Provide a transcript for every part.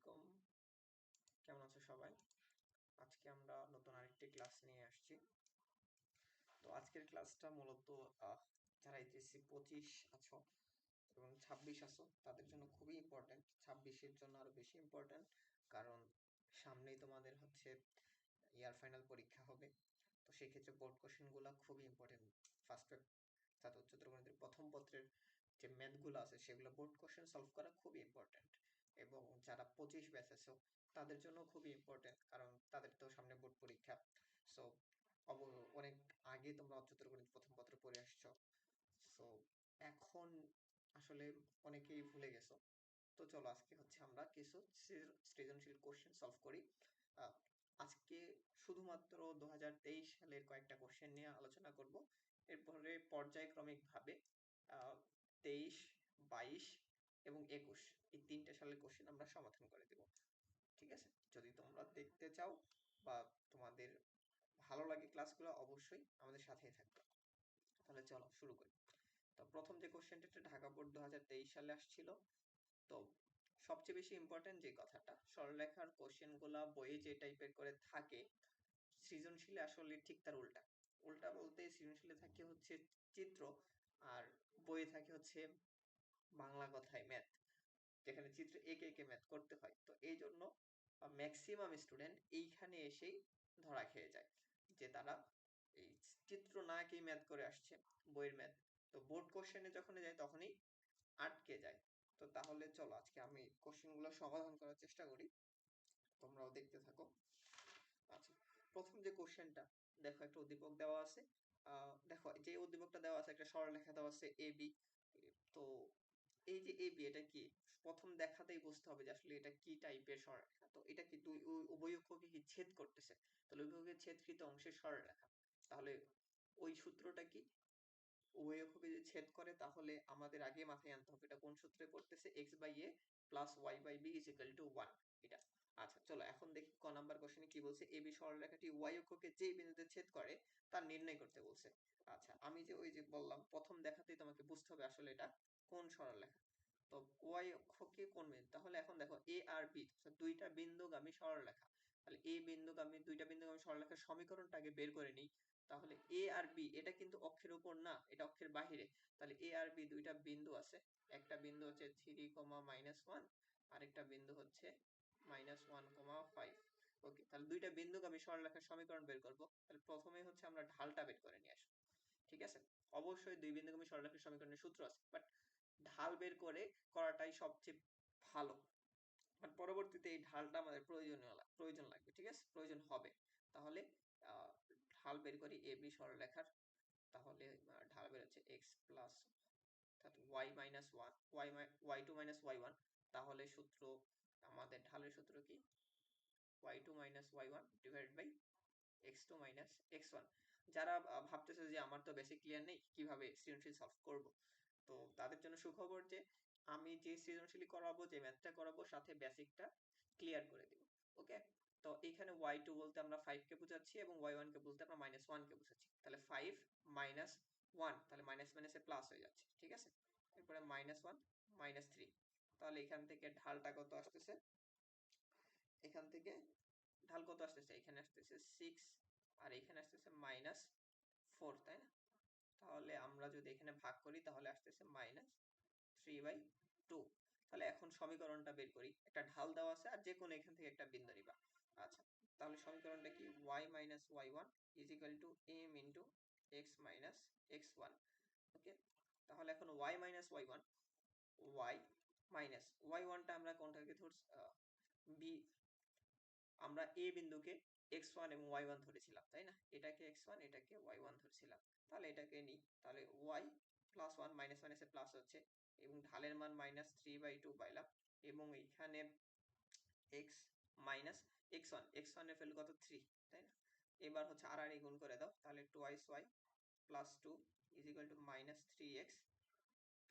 আলাইকুম। কেমন আছো সবাই? আজকে আমরা নতুন আরেকটি ক্লাস নিয়ে আসছি। তো আজকের ক্লাসটা মূলত যারা এইচএসসি 25 আছো এবং 26 আছো তাদের জন্য খুবই ইম্পর্টেন্ট। 26-এর জন্য আরো বেশি ইম্পর্টেন্ট, কারণ সামনেই তোমাদের হচ্ছে ইয়ার ফাইনাল পরীক্ষা হবে। তো সেক্ষেত্রে বোর্ড কোশ্চেন গুলা খুবই ইম্পর্টেন্ট। ফার্স্ট অর্থাৎ উচ্চতর গণিতের প্রথম পত্রের যে ম্যাথ গুলো আছে সেগুলো বোর্ড কোশ্চেন সলভ করা খুবই ইম্পর্টেন্ট। এবং যারা 25 ব্যাচ আছো তাদের জন্য খুবই ইম্পর্টেন্ট, কারণ তাদের তো সামনে বোর্ড পরীক্ষা। সো অনেক আগে তোমরা উচ্চতর গণিত প্রথম পত্র পড়ে আসছো। সো এখন আসলে অনেকেই ভুলে গেছো। তো চলো আজকে হচ্ছে আমরা কিছু সৃজনশীল কোশ্চেন সলভ করি। আহ, আজকে শুধুমাত্র 2023 সালের কয়েকটা কোশ্চেন নিয়ে আলোচনা করব। এরপরে পর্যায়ক্রমিক ভাবে 23, 22 এবং 21 এই 3টে সালের কোশ্চেন আমরা সমাধান করে দেব। ঠিক আছে? যদি তোমরা দেখতে চাও বা তোমাদের ভালো লাগে ক্লাসগুলো, অবশ্যই আমাদের সাথেই থাকবে। তাহলে চলো শুরু করি। তো প্রথম যে কোশ্চেনটা, ঢাকা বোর্ড 2023 সালে আসছিল। তো সবচেয়ে বেশি ইম্পর্টেন্ট যে কথাটা, সরলরেখার কোশ্চেন গুলা বইয়ে যে টাইপের করে থাকে, সৃজনশীলে আসলে ঠিক তার উল্টা। উল্টা বলতে সৃজনশীলে থাকে হচ্ছে চিত্র, আর বইয়ে থাকে হচ্ছে বাংলা কথায় ম্যাথ, যেখানে চিত্র এঁকে এঁকে ম্যাথ করতে হয়। তো এই জন্য ম্যাক্সিমাম স্টুডেন্ট এইখানে এসেই ধরা খেয়ে যায় যে তারা এই চিত্র না এঁকেই ম্যাথ করে আসছে, বইয়ের ম্যাথ। তো বোর্ড কোশ্চেনে যখন যায় তখনই আটকে যায়। তো তাহলে চলো আজকে আমি কোশ্চেন গুলো সমাধান করার চেষ্টা করি, তোমরাও দেখতে থাকো। আচ্ছা, প্রথম যে কোশ্চেনটা, দেখো একটা উদ্দীপক দেওয়া আছে। দেখো যে উদ্দীপকটা দেওয়া আছে, একটা সরলরেখা দেওয়া আছে এ বি। তো এই যে এ বি, এটা কি প্রথম দেখাতেই বুঝতে হবে যে আসলে এটা কি টাইপের সরলরেখা। তো এটা কি দুই উভয়ক্ষকে কি ছেদ করতেছে, তাহলে উভয়ক্ষকে ছেদকৃত অংশের সরলরেখা। তাহলে ওই সূত্রটা কি? উভয়ক্ষকে যদি ছেদ করে তাহলে আমাদের আগে মাথায় আনতে হবে এটা কোন সূত্রে পড়তেছে, x by a plus y by b is equal to 1। এটা। আচ্ছা চলো এখন দেখি ক নাম্বার কোশ্চেনে কি বলছে। এ বি সরলরেখাটি ওয়াই অক্ষকে যে বিন্দুতে ছেদ করে তার নির্ণয় করতে বলছে। আচ্ছা, আমি যে ওই যে বললাম প্রথম দেখাতেই তোমাকে বুঝতে হবে আসলে এটা কোন সরলরেখা। তো ওয়াই অক্ষকে কোন বিন্দু, তাহলে এখন দেখো এ আর বি দুইটা বিন্দুগামী সরলরেখা। তাহলে এ বিন্দুগামী দুইটা বিন্দুগামী সরলরেখার সমীকরণটা আগে বের করে নিই। তাহলে এ আর বি এটা কিন্তু অক্ষের উপর না, এটা অক্ষের বাহিরে। তাহলে এ আর বি দুইটা বিন্দু আছে, একটা বিন্দু হচ্ছে 3, -1, আরেকটা বিন্দু হচ্ছে -1, 5। ওকে, তাহলে দুইটা বিন্দুকে আমি সরলরেখার সমীকরণ বের করব। তাহলে প্রথমেই হচ্ছে আমরা ঢালটা বের করে নিয়ে আসবো। ঠিক আছে? অবশ্যই দুই বিন্দুগামী সরলরেখার সমীকরণের সূত্র আছে, বাট ঢাল বের করে করাটাই সবচেয়ে ভালো। বাট পরবর্তীতে এই ঢালটা আমাদের প্রয়োজন লাগবে। ঠিক আছে, প্রয়োজন হবে। তাহলে আহ, ঢাল বের করি এ বি সরলরেখার। তাহলে ঢাল বের হচ্ছে এক্স প্লাস অর্থাৎ y-1 তাহলে সূত্র, আমাদের ঢালের সূত্র কি, y2 - y1 divided by x2 - x1। যারা ভাবতেছে যে আমার তো বেসিক ক্লিয়ার নেই, কিভাবে সৃজনশীল সলভ করব, তো তাদের জন্য সুখবর যে আমি যে সৃজনশীল করাবো, যে ম্যাথটা করাবো, সাথে বেসিকটা ক্লিয়ার করে দিব। ওকে, তো এখানে y2 বলতে আমরা 5 কে বোঝাচ্ছি এবং y1 কে বলতে আমরা -1 কে বোঝাচ্ছি। তাহলে 5 - 1, তাহলে মাইনাস মাইনাসে প্লাস হয়ে যাচ্ছে। ঠিক আছে, এরপরে -1 -3। তাহলে এখান থেকে ঢালটা কত আসতেছে, এখান থেকে ঢাল কত আসতেছে, এখানে আসতেছে 6 আর এখানে আসতেছে -4, তাই না? তাহলে আমরা যদি এখানে ভাগ করি তাহলে আসতেছে -3/2। তাহলে এখন সমীকরণটা বের করি। একটা ঢাল দেওয়া আছে আর যে কোনো এখান থেকে একটা বিন্দু নিবা। আচ্ছা, তাহলে সমীকরণটা কি, y - y1 is equal two m into x - x1। ওকে, তাহলে এখন y - y1, y minus y1 টা আমরা কোনটাকে ধরছি, বি, আমরা এ বিন্দুকে x1 এবং y1 ধরেছিলাম, তাই না? এটাকে x1, এটাকে y1 ধরেছিলাম। তাহলে এটাকে নিই, তাহলে y প্লাস 1 মাইনাস মাইনাসে প্লাস হচ্ছে এবং ঢালের মান -3/2 পাইলাম। এবং এইখানে x মাইনাস x1 এর ভ্যালু কত, 3, তাই না? এবার হচ্ছে আর গুণ করে দাও, তাহলে 2y plus 2 is equal to -3x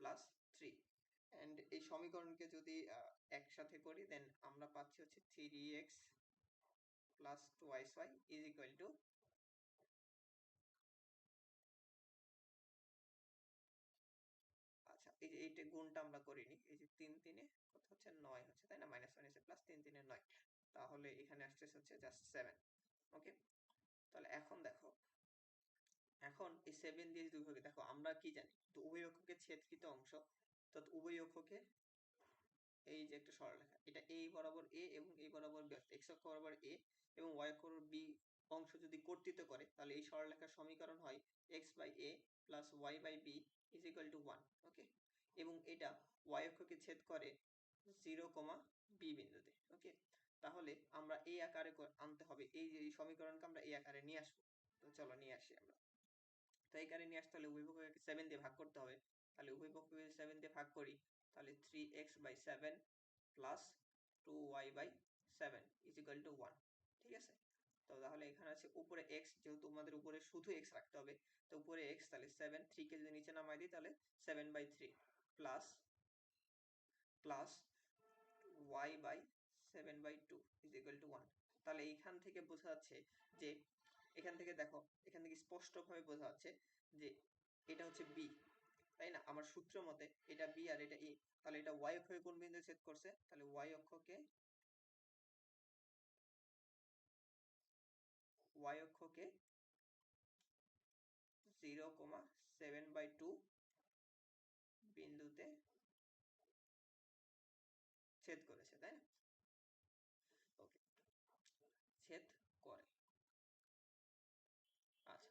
plus 3। And এই সমীকরণকে যদি একসাথে করি দেন আমরা পাচ্ছি হচ্ছে 3x plus 2y is equal two, আচ্ছা এই যে এইটা গুণটা আমরা করিনি, এই যে 3 3 কত হচ্ছে 9 হচ্ছে, তাই না? -1 এসে প্লাস 3 3 9, তাহলে এখানে আসতেছে হচ্ছে জাস্ট 7। ওকে, তাহলে এখন দেখো, এখন এই 7 দিয়ে যদি উভয়কে দেখো, আমরা কি জানি তো উভয় অক্ষকে ছেদকৃত অংশ, তো উভয় অক্ষকে এই যে একটা সরলরেখা, এটা এই বরাবর এ এবং এই বরাবর বি, এক্স অক্ষ বরাবর এ এবং ওয়াই অক্ষ বরাবর বি অংশ যদি কর্তৃত্ব করে, তাহলে এই সরলরেখার সমীকরণ হয় x by a plus y by b is equal to 1। Okay, এবং এটা ওয়াই অক্ষকে ছেদ করে 0, বি বিন্দুতে। ওকে, তাহলে আমরা এই আকারে আনতে হবে, এই যে এই সমীকরণকে আমরা এই আকারে নিয়ে আসবো। তো চলো নিয়ে আসি আমরা। তো এই আকারে নিয়ে আসতে হলে উভয় পক্ষকে 7 দিয়ে ভাগ করতে হবে। তাহলে উভয় পক্ষকে 7 দিয়ে ভাগ করি, তাহলে 3x by 7 plus 2y by 7 is equal to 1। ঠিক আছে, তো তাহলে এখানে আছে উপরে x, যেহেতু আমাদের উপরে শুধু x রাখতে হবে, তো উপরে x, তাহলে 7, 3 কে যদি নিচে নামাই দিই তাহলে 7 by 3 plus plus y by 7 by 2 is equal to 1। তাহলে এইখান থেকে বোঝা যাচ্ছে যে, এখান থেকে দেখো, এখান থেকে স্পষ্টভাবে বোঝা যাচ্ছে যে এটা হচ্ছে বি, তাই না? আমার সূত্র মতে এটা বি আর এটা এ, তাহলে এটা ওয়াই অক্ষকে কোন বিন্দুতে ছেদ করছে? তাহলে ওয়াই অক্ষকে 0,7/2 বিন্দুতে ছেদ করেছে, তাই না? ওকে, ছেদ করে। আচ্ছা,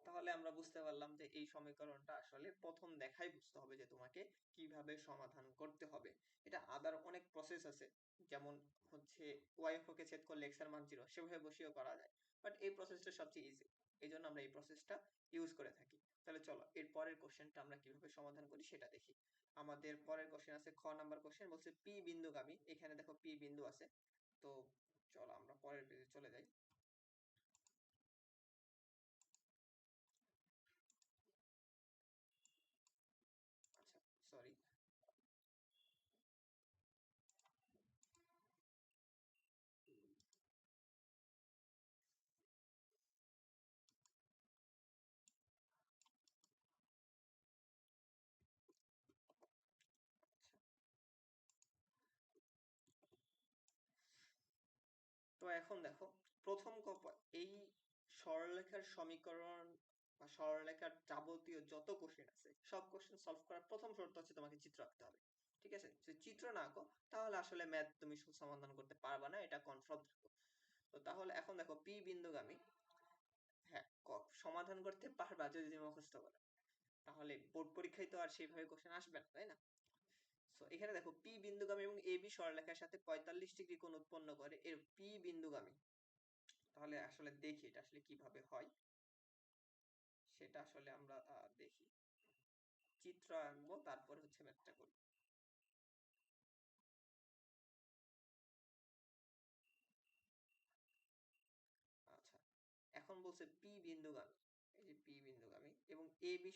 তাহলে আমরা বুঝতে পারলাম যে এই সমীকরণটা আসলে প্রথম দেখাই বুঝতে হবে যে তোমাকে কিভাবে সমাধান করতে হবে। এটা আদার অনেক প্রসেস আছে, যেমন হচ্ছে ওয়াই অক্ষকে ছেদ করলে এক্স এর মান 0, সেভাবে বসিয়েও করা যায়, বাট এই প্রসেসটা সবচেয়ে ইজি, এই জন্য আমরা এই প্রসেসটা ইউজ করে থাকি। তাহলে চলো এর পরের কোশ্চেনটা আমরা কিভাবে সমাধান করি সেটা দেখি। আমাদের পরের কোশ্চেন আছে খ নাম্বার কোশ্চেন, বলছে পি বিন্দুগামী, এখানে দেখো পি বিন্দু আছে। তো চলো আমরা পরের পেজে চলে যাই। আচ্ছা, সরি। তো এখন দেখো, প্রথম এই সরলরেখার সমীকরণ বা সরলরেখার যাবতীয় যত কোশ্চেন আছে সব কোশ্চেন সলভ করার প্রথম শর্ত হচ্ছে তোমাকে চিত্র আঁকতে হবে। ঠিক আছে, যদি চিত্র না আঁকো তাহলে আসলে ম্যাথ তুমি সমাধান করতে পারবা না, এটা কনফার্ম থাকো। তো তাহলে এখন দেখো পি বিন্দুগামী, হ্যাঁ, সমাধান করতে পারবা যদি তুমি মুখস্থ করো, তাহলে বোর্ড পরীক্ষায় তো আর সেইভাবে কোশ্চেন আসবে না, তাই না? সো এখানে দেখো পি বিন্দুগামী এবং এ বি সরলরেখার সাথে 45 ডিগ্রি কোণ উৎপন্ন করে এর পি বিন্দুগামী। তাহলে আসলে দেখি এটা আসলে কিভাবে হয়, সেটা আসলে আমরা দেখি, চিত্র আঁকবো তারপর হচ্ছে ম্যাথটা করবো। আচ্ছা, এখন বলছে পি বিন্দুগামী, এই যে পি বিন্দুগামী এবং এ বি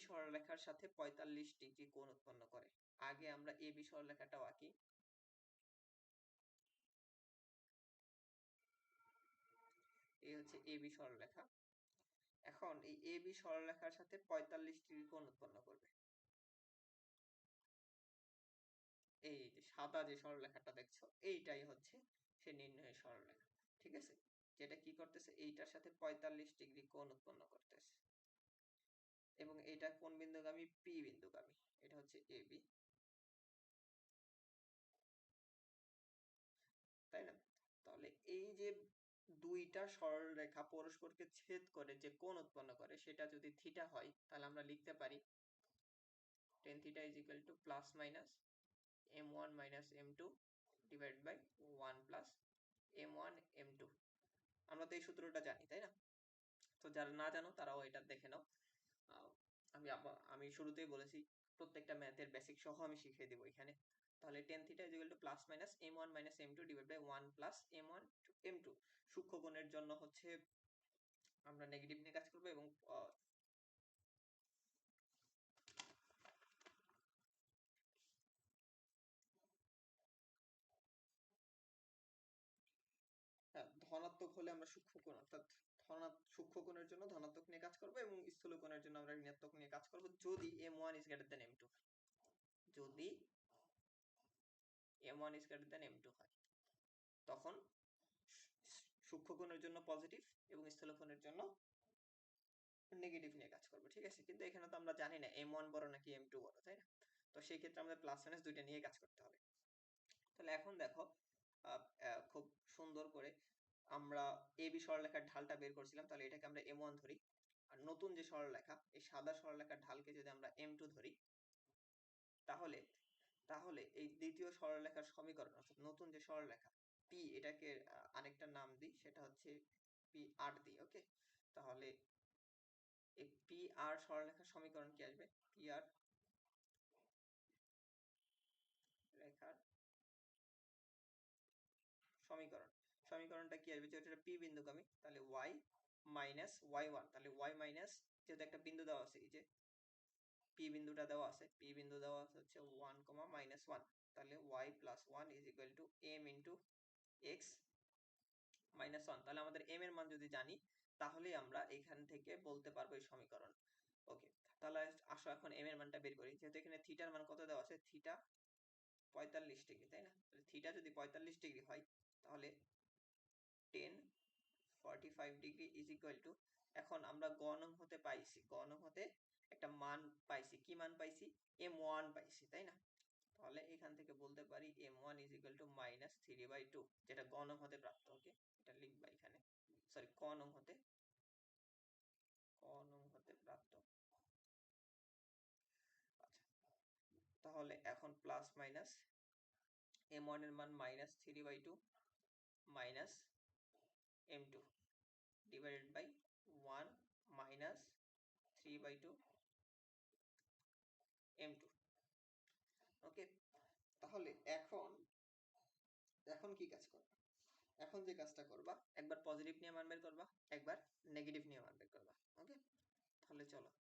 সরলরেখার সাথে 45 ডিগ্রি কোণ উৎপন্ন করে। আগে আমরা এ বি সরলরেখাটাও আঁকি। এই হচ্ছে এ বি সরলরেখা। এখন এই এ বি সরলরেখার সাথে 45 ডিগ্রি কোণ উৎপন্ন করবে। এই যে সাদা যে সরলরেখাটা দেখছো, এইটাই হচ্ছে সে নির্ণয়ের সরলরেখা। ঠিক আছে, যেটা কি করতেছে, এইটার সাথে 45 ডিগ্রি কোণ উৎপন্ন করতেছে, এবং এটা কোন বিন্দুগামী? পি বিন্দুগামী। এটা হচ্ছে এ বি, তাই না? তাহলে এই যে দুইটা সরলরেখা পরস্পরকে ছেদ করে যে কোণ উৎপন্ন করে, সেটা যদি থিটা হয়, তাহলে আমরা লিখতে পারি tan theta is equal to plus minus m1 minus m2 divide by 1 plus m1 m2। আমরা তো এই সূত্রটা জানি, তাই না? তো যারা না জানো তারাও এটা দেখে নাও। আমি শুরুতেই বলেছি প্রত্যেকটা ম্যাথের বেসিক সহ আমি শিখিয়ে দেবো এখানে। তাহলে tan theta is equal to plus minus m1 minus m2 divide by 1 plus m1 m2। সূক্ষ্ম কোণের জন্য হচ্ছে আমরা নেগেটিভ নিয়ে কাজ করবো, এবং হ্যাঁ, ধনাত্মক হলে আমরা সূক্ষ্ম কোণ, অর্থাৎ সূক্ষ্ম কোণের জন্য ধনাত্মক নিয়ে কাজ করবো, এবং স্থূল কোণের জন্য আমরা ঋণাত্মক নিয়ে কাজ করবো যদি m1 is greater than m2। যদি m1 is greater than m2 হয়, তখন সূক্ষ্মকোণের জন্য পজিটিভ এবং স্থূলকোণের জন্য নেগেটিভ নিয়ে কাজ করবো, ঠিক আছে। কিন্তু এখানে তো আমরা জানি না m1 বড় নাকি m2 বড়, তাই না? তো সেই ক্ষেত্রে আমাদের প্লাস মাইনাস দুইটা নিয়ে কাজ করতে হবে। তাহলে এখন দেখো খুব সুন্দর করে আমরা এবি সরলরেখার ঢালটা বের করছিলাম, তাহলে এটাকে আমরা m1 ধরি। আর নতুন যে সরলরেখা, এই সাদা সরলরেখার ঢালকে যদি আমরা m2 ধরি, তাহলে তাহলে এই দ্বিতীয় সরলরেখার সমীকরণ অর্থাৎ নতুন যে সরলরেখা p, এটাকে আরেকটা নাম দিই, সেটা হচ্ছে pr দিই, ওকে। তাহলে এই pr সরলরেখার সমীকরণ কি আসবে? pr রেখার সমীকরণটা কি আসবে? যেটা p বিন্দুগামী, তাহলে y মাইনাস y1, তাহলে y মাইনাস, যেহেতু একটা বিন্দু দেওয়া আছে, এই যে p বিন্দুটা দেওয়া আছে, p বিন্দু দেওয়া আছে হচ্ছে 1, -1, তাহলে y plus 1 is equal two m into x minus 1। তাহলে আমাদের m এর মান যদি জানি, তাহলেই আমরা এখান থেকে বলতে পারবো এই সমীকরণ, ওকে। তাহলে আসো এখন m এর মানটা বের করি। যেহেতু এখানে থিটার মান কত দেওয়া আছে, থিটা 45 ডিগ্রি, তাই না? থিটা যদি 45 ডিগ্রি হয়, তাহলে 10 45 ডিগ্রি ইজ ইকুয়াল টু, এখন আমরা গ নং হতে পাইছি, গ নং হতে একটা মান পাইছি, কি মান পাইছি? m1 পাইছি, তাই না? তাহলে এখান থেকে বলতে পারি m1 ইজ ইকুয়াল টু -3/2, যেটা গ নং হতে প্রাপ্ত, ওকে। এটা লিখবা এখানে, সরি ক নং হতে প্রাপ্ত। আচ্ছা, তাহলে এখন প্লাস মাইনাস m1 এর মান -3/2 minus m2 divided by 1 minus 3/2 m2, okay. তাহলে এখন এখন কি কাজ করবা? এখন যে কাজটা করবা, একবার পজিটিভ নিয়ে মান বের করবা, একবার নেগেটিভ নিয়ে মান বের করবা, ওকে। তাহলে চলো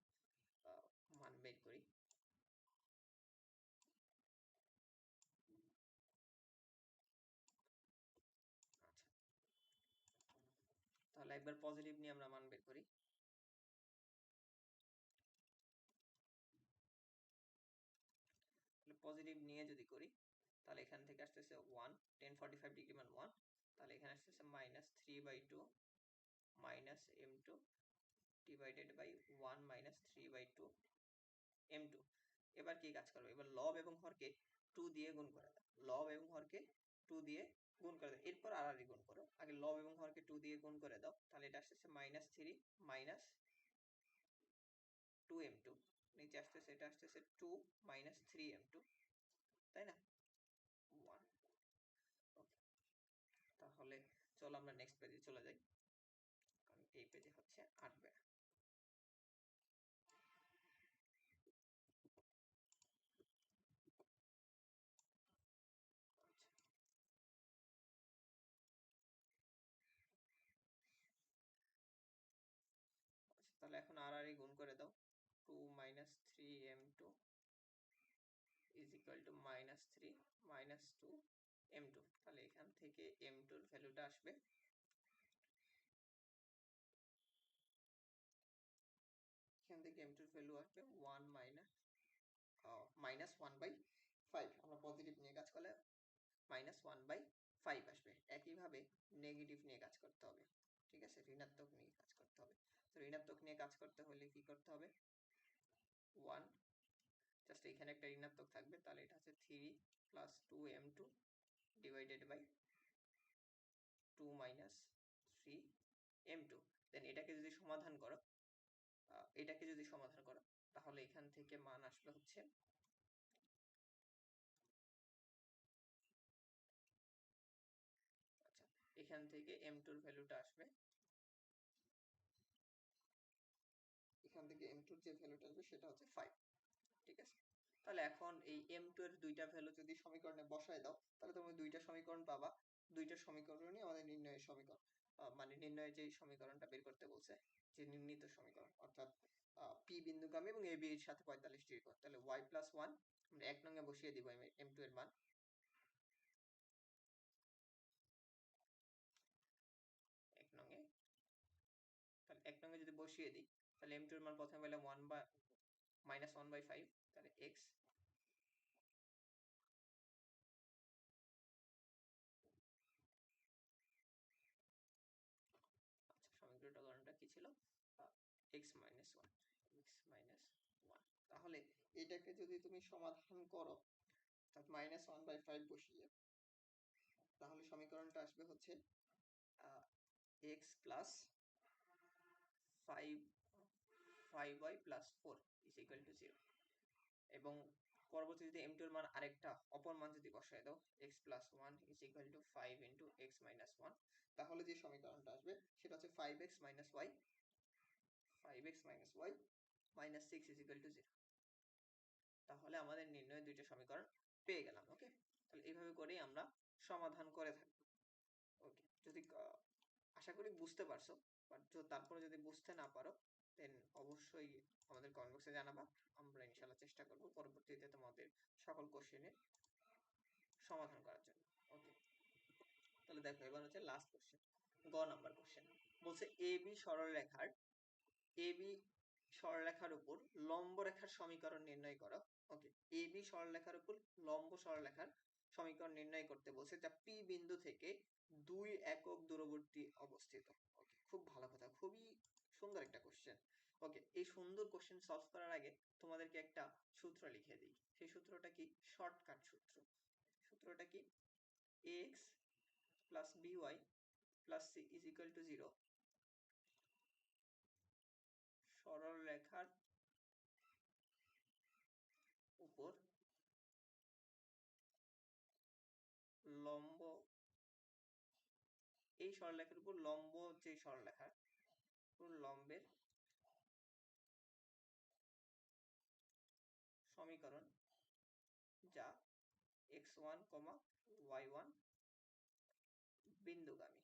মান বের করি। আচ্ছা, তাহলে একবার পজিটিভ নিয়ে আমরা মান বের করি। পজিটিভ নিয়ে যদি করি, তাহলে এখান থেকে আসতেছে 1, 10 45 ডিগ্রি মান 1, তাহলে এখানে আসতেছে -3/2 minus m2 divided by 1 -3/2 m2। এবার কি কাজ করবে? এবার লব এবং হরকে 2 দিয়ে গুণ করে দাও, লব এবং হরকে 2 দিয়ে গুণ করে দাও, এরপর আর গুণ করো। আগে লব এবং হরকে 2 দিয়ে গুণ করে দাও, তাহলে এটা আসতেছে -3 মাইনাস 2m2, নিচে আসতেছে, এটা আসতেছে 2 -3m2, তাই না? 1, ওকে। তাহলে চলো আমরা নেক্সট পেজে চলে যাই, কারণ এই পেজে হচ্ছে 8 বেড়া। আচ্ছা, তাহলে এখন আর গুণ করে দাও, 2 -3m2 is equal two -3 -2m2। তাহলে এখান থেকে m2 এর ভ্যালুটা আসবে, এখান থেকে m2 এর ভ্যালু আসবে 1 -1/5। আমরা পজিটিভ নিয়ে কাজ করলে -1/5 আসবে। একইভাবে নেগেটিভ নিয়ে কাজ করতে হবে, ঠিক আছে, ঋণাত্মক নিয়ে কাজ করতে হবে। তো ঋণাত্মক নিয়ে কাজ করতে হলে কি করতে হবে? 1, জাস্ট এখানে একটা ঋণাত্মক থাকবে, তাহলে এটা হচ্ছে 3 + 2m2 ডিভাইডেড বাই 2 - 3m2। দেন এটাকে যদি সমাধান করো, তাহলে এখান থেকে মান আসবে হচ্ছে, আচ্ছা, এখান থেকে m2 এর ভ্যালুটা আসবে, এখান থেকে m2 এর যে ভ্যালুটা আসবে সেটা হচ্ছে 5, ঠিক আছে। তাহলে এখন এই m2 এর দুইটা ভ্যালু যদি সমীকরণে বসায় দাও, তাহলে তুমি দুইটা সমীকরণ পাবা। দুইটা সমীকরণই আমাদের নির্ণয়ের সমীকরণ, মানে নির্ণয়ের যে সমীকরণটা বের করতে বলছে, যে নির্ণীত সমীকরণ, অর্থাৎ p বিন্দুগামী এবং ab এর সাথে 45 ডিগ্রি কোণ। তাহলে y + 1 আমরা 1 নং এ বসিয়ে দিব m2 এর মান, 1 নং এ। তাহলে 1 নং এ যদি বসিয়ে দিই, তাহলে m2 এর মান প্রথমে পেলাম -1/5, তাহলে x ছিল x-1, তাহলে এটাকে যদি তুমি সমাধান করো -1/5 বসিয়ে, তাহলে সমীকরণটা আসবে হচ্ছে x plus 5y plus 4 is equal to 0। এবং পরবর্তীতে m2 এর মান আরেকটা অপর মান যদি বসায় দাও x plus 1 is equal two 5 into x minus 1, তাহলে যে সমীকরণটা আসবে সেটা হচ্ছে 5x minus y minus 6 is equal to 0। তাহলে আমাদের নির্ণয় দুইটা সমীকরণ পেয়ে গেলাম। ওকে, তাহলে এইভাবে করেই আমরা সমাধান করে থাকবো। ওকে, যদি আশা করি বুঝতে পারছো, বাট তারপরে যদি বুঝতে না পারো দেন অবশ্যই আমাদের কমেন্ট বক্সে জানাবা, আমরা ইনশাআল্লাহ চেষ্টা করব পরবর্তীতে তোমাদের সকল কোশ্চেনের সমাধান করার জন্য। ওকে, তাহলে দেখো এবার হচ্ছে লাস্ট কোশ্চেন, গ নাম্বার কোশ্চেন। বলছে সরলরেখার উপর লম্ব রেখার সমীকরণ নির্ণয় করো। ওকে, এবি সরলরেখার উপর লম্ব সরলরেখার সমীকরণ নির্ণয় করতে বলছে, যা পি বিন্দু থেকে 2 একক দূরবর্তী অবস্থিত। ওকে, খুব ভালো কথা, খুবই সুন্দর একটা কোশ্চেন। ওকে, এই সুন্দর কোশ্চেন সলভ করার আগে তোমাদেরকে একটা সূত্র লিখে দিই। সেই সূত্রটা কি? শর্টকাট সূত্র। সূত্রটা কি? ax plus by plus c is equal to 0। সরল রেখার উপর লম্ব, এই সরলরেখার উপর লম্ব, যে সরলরেখার উপর লম্বের সমীকরণ যা x1, y1 বিন্দুগামী।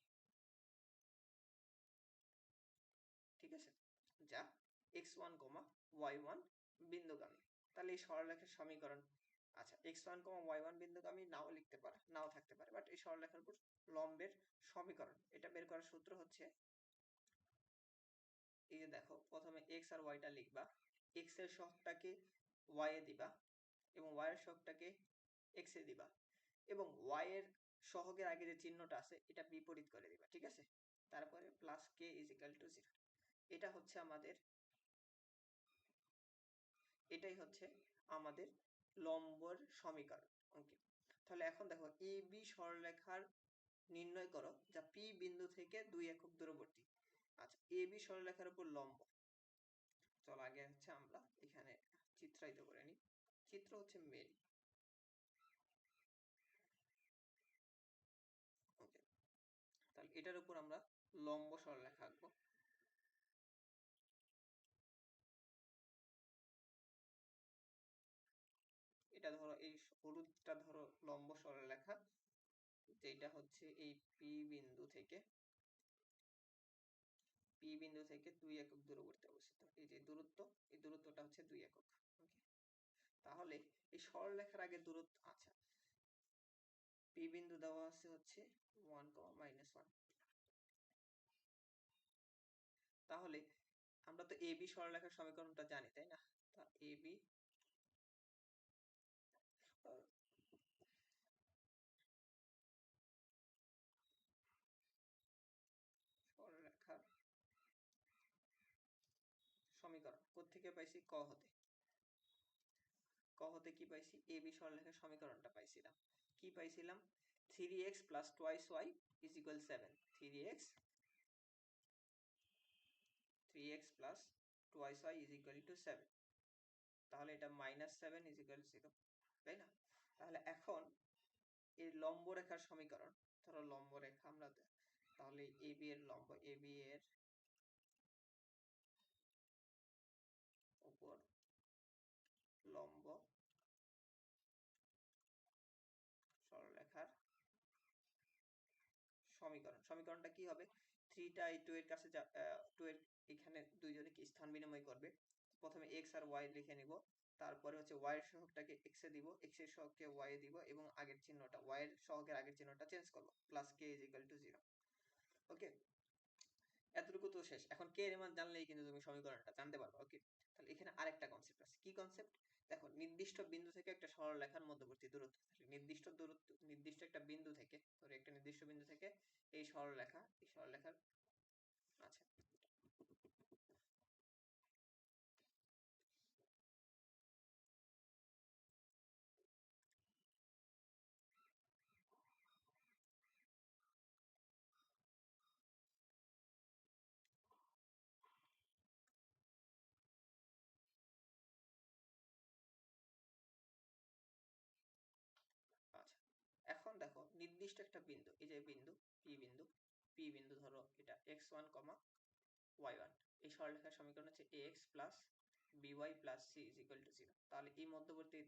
ঠিক আছে, যা x1, y1 বিন্দুগামী। তাহলে এই সরলরেখার সমীকরণ, আচ্ছা x1, y1 বিন্দুগামী নাও লিখতে পারে, নাও থাকতে পারে, বাট এই সরলরেখার উপর লম্বের সমীকরণ, এটা বের করার সূত্র হচ্ছে, এই যে দেখো প্রথমে x আর y টা লিখবা, x এর সহগটাকে y এ দিবা এবং y এর সহগটাকে x এ দিবা, এবং y এর সহগের আগে যে চিহ্নটা আছে এটা বিপরীত করে দিবা। ঠিক আছে, তারপরে plus k is equal to 0। এটা হচ্ছে আমাদের, এটাই হচ্ছে আমাদের লম্বর সমীকরণ। ওকে, তাহলে এখন দেখো এ বি সরলরেখার নির্ণয় করো যা পি বিন্দু থেকে 2 একক দূরবর্তী। আচ্ছা, এ বি সরলরেখার উপর লম্ব, চল আগে হচ্ছে আমরা এখানে চিত্রায়িত করে নিই। চিত্র হচ্ছে মেন। ওকে, তাহলে এটার উপর আমরা লম্ব সরলরেখা আঁকবো। এটা ধরো, এই হলুদটা ধরো লম্ব সরলরেখা, যেটা হচ্ছে এই পি বিন্দু থেকে 2 একক দূরবর্তী অবস্থিত। এই যে দূরত্ব, এই দূরত্বটা হচ্ছে 2 একক। ওকে, তাহলে এই সরলরেখার আগে দূরত্ব, আচ্ছা পি বিন্দু দেওয়া আছে হচ্ছে 1, -1। তাহলে আমরা তো এ বি সরলরেখার সমীকরণটা জানি, তাই না? তা এ বি সরলরেখার সমীকরণ কোত্থেকে পাইছি? ক হতে কি পাইছি? এ বি সরলরেখার সমীকরণটা পাইছিলাম। কি পাইছিলাম? 3x plus twice y is equal 7। 3x plus twice y is equal two 7। তাহলে এটা -7 ইজ ইকুয়াল 0, তাই না? তাহলে এখন এই লম্ব রেখার সমীকরণ, ধরো লম্ব রেখা আমরা, তাহলে এ বি এর লম্ব, এ বি এর উপর লম্ব সরলরেখার সমীকরণটা কি হবে? 3 টা এই 2 এর কাছে 2 এর এখানে দুইজনে কি স্থান বিনিময় করবে, প্রথমে x আর y লিখে নিব, তারপরে হচ্ছে y এর সহগটাকে x এ দিব, x এর সহগকে y এ দিব, এবং আগের চিহ্নটা, y এর সহগের আগের চিহ্নটা চেঞ্জ করব, plus k is equal to 0। ওকে, এতটুকু তো শেষ। এখন k এর মান জানলেই কিন্তু তুমি সমীকরণটা জানতে পারবে। ওকে, তাহলে এখানে আরেকটা কনসেপ্ট আছে। কি কনসেপ্ট? দেখো, নির্দিষ্ট বিন্দু থেকে একটা সরলরেখার মধ্যবর্তী দূরত্ব, নির্দিষ্ট একটা বিন্দু থেকে, ধরো একটা নির্দিষ্ট বিন্দু থেকে এই সরলরেখার, আচ্ছা নির্দিষ্ট একটা বিন্দু, এই যে বিন্দু পি বিন্দু ধরো এটা x1, y1, এই সরলরেখার সমীকরণ হচ্ছে ax plus by plus c is equal to 0। তাহলে এই মধ্যবর্তী এই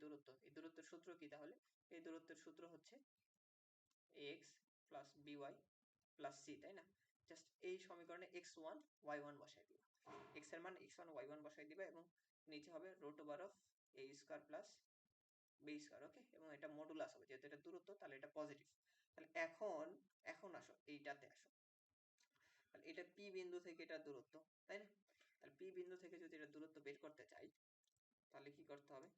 দূরত্বের সূত্র কি? তাহলে এই দূরত্বের সূত্র হচ্ছে ax plus by plus c, তাই না? জাস্ট এই সমীকরণে x1 y1 বসাই দিবা, x এর মান x1 y1 বসাই দিবা এবং নিচে হবে root over of a square plus b square. Okay, এবং এটা মডুলাস হবে যেহেতু এটা দূরত্ব, তাহলে এটা পজিটিভ। তাহলে এখন আসো এইটাতে আসো, তাহলে এটা পি বিন্দু থেকে এটা দূরত্ব, তাই না? তাহলে পি বিন্দু থেকে যদি এটা দূরত্ব বের করতে চাই তাহলে কি করতে হবে?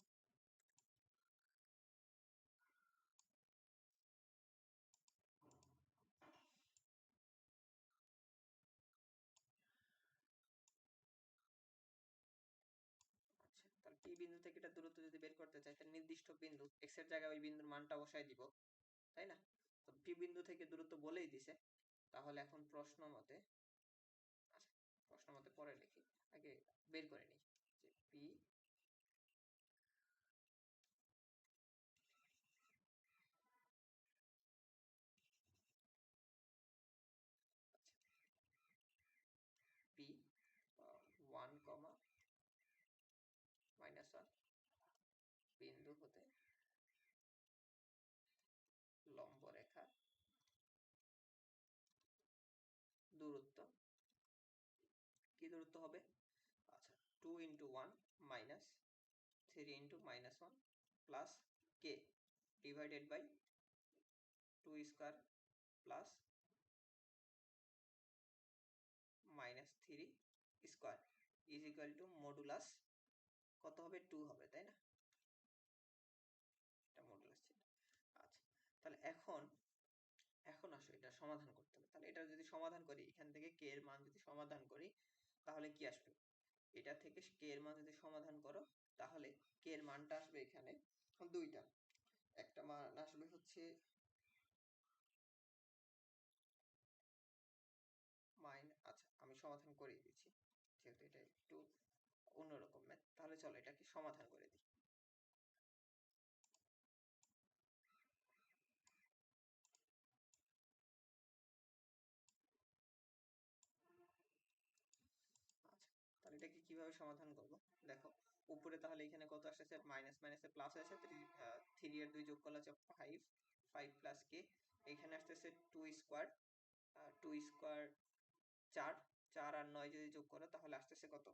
আচ্ছা, তাহলে পি বিন্দু থেকে এটা দূরত্ব যদি বের করতে চাই তাহলে নির্দিষ্ট বিন্দু x এর জায়গায় ওই বিন্দুর মানটা বসাই দিব, তাই না? তো পি বিন্দু থেকে দূরত্ব বলেই দিছে, তাহলে এখন প্রশ্ন মতে, আচ্ছা প্রশ্ন মতে পরে লিখি, আগে বের করে নিই যে পি পি 1, -1 বিন্দু হতে লম্ব রেখার দূরত্ব, কি দূরত্ব হবে? আচ্ছা, 2 × 1 minus 3 × -1 plus k divided by 2 square plus -3 square is equal to modulus কত হবে? 2 হবে, তাই না? এটা মডুলাস ছিল। আচ্ছা, তাহলে এখন আসো এটা সমাধান করতে হবে। তাহলে এটা যদি সমাধান করি, এখান থেকে কে এর মান যদি সমাধান করি তাহলে কি আসবে? এটা থেকে কে এর মান যদি সমাধান করো তাহলে কে এর মানটা আসবে এখানে দুইটা, একটা মান আসবে হচ্ছে আচ্ছা আমি সমাধান করে দিচ্ছি যেহেতু এটা একটু অন্যরকম ম্যাথ, তাহলে চলো এটাকে সমাধান করে দিই। আচ্ছা, তাহলে এটাকে কিভাবে সমাধান করব? দেখো উপরে তাহলে এখানে কত আসছে? মাইনাস মাইনাসে প্লাস হয়েছে, 3 এর 2 যোগ করলে হচ্ছে 5, 5 প্লাস কে, এখানে আসতেছে 2 স্কয়ার, 2 স্কয়ার 4, 4 আর 9 যদি যোগ করো তাহলে আসতেছে কত?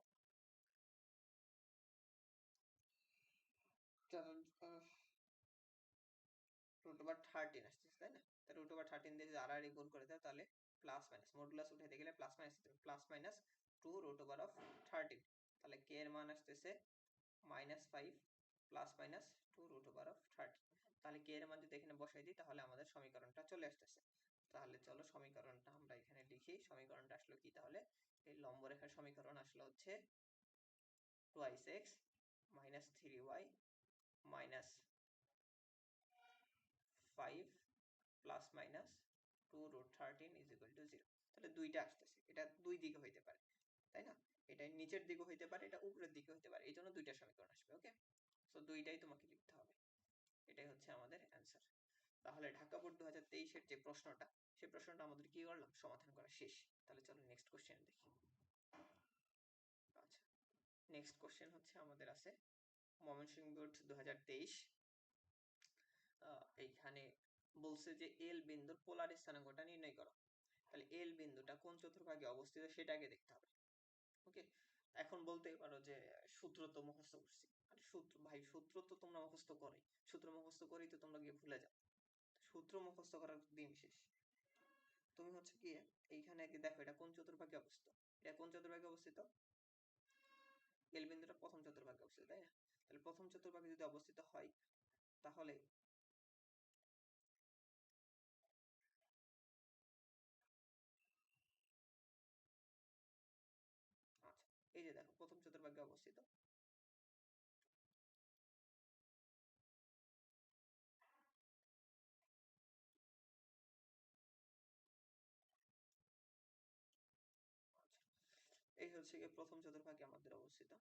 4 রুট ওভার 13 আসতেছে, তাই না? তাহলে রুট ওভার 13 দিয়ে যদি আর গুণ করে দাও তাহলে প্লাস মাইনাস মডুলাস উঠাইতে গেলে প্লাস মাইনাস দিতে হবে, plus minus 2 root over of 13, তাহলে কে এর মান আসতেছে -5 plus minus 2 root over of 13। তাহলে কে এর মান যদি এখানে বসাই দিই তাহলে আমাদের সমীকরণটা চলে আসতেছে। তাহলে চলো সমীকরণটা আমরা এখানে লিখি। সমীকরণটা আসলে কি? তাহলে এই লম্ব রেখার সমীকরণ আসলে হচ্ছে 2x minus 3y minus 5 plus minus 2 root 13 is equal to 0। তাহলে দুইটা আসতেছে, এটা দুই দিকে হইতে পারে, তাই না? এটা নিচের দিকে হইতে পারে, এটা উপরের দিকে হইতে পারে, এই জন্য দুইটা সমীকরণ আসবে। ওকে, সো দুইটাই তোমাকে লিখতে হবে, এটাই হচ্ছে আমাদের অ্যান্সার। তাহলে ঢাকা বোর্ড 2023-এর যে প্রশ্নটা, সেই প্রশ্নটা আমাদের কি করলাম? সমাধান করা শেষ। তাহলে চলো নেক্সট কোশ্চেন দেখি। আচ্ছা, নেক্সট কোশ্চেন হচ্ছে আমাদের আছে ময়মনসিংহ বোর্ড 2023, এইখানে বলছে যে এল বিন্দুর পোলার স্থানাঙ্কটা নির্ণয় করো। তাহলে এল বিন্দুটা কোন চতুর্ভাগে অবস্থিত সেটাকে দেখতে হবে। ওকে, এখন বলতে পারো যে সূত্র তো মুখস্থ করছি, আরে সূত্র ভাই, সূত্র তো তোমরা মুখস্থ করোই, সূত্র মুখস্থ করেই তো তোমরা গিয়ে ভুলে যাও। সূত্র মুখস্থ করার দিন শেষ। তুমি হচ্ছে কি এইখানে কি দেখো এটা কোন চতুর্ভাগে অবস্থিত? এটা কোন চতুর্ভাগে অবস্থিত? এল বিন্দুটা প্রথম চতুর্ভাগে অবস্থিত, তাই না? তাহলে প্রথম চতুর্ভাগে যদি অবস্থিত হয় তাহলে আচ্ছা, এই যে দেখো প্রথম চতুর্ভাগে অবস্থিত, আচ্ছা এই হচ্ছে গিয়ে প্রথম চতুর্ভাগে আমাদের অবস্থিত,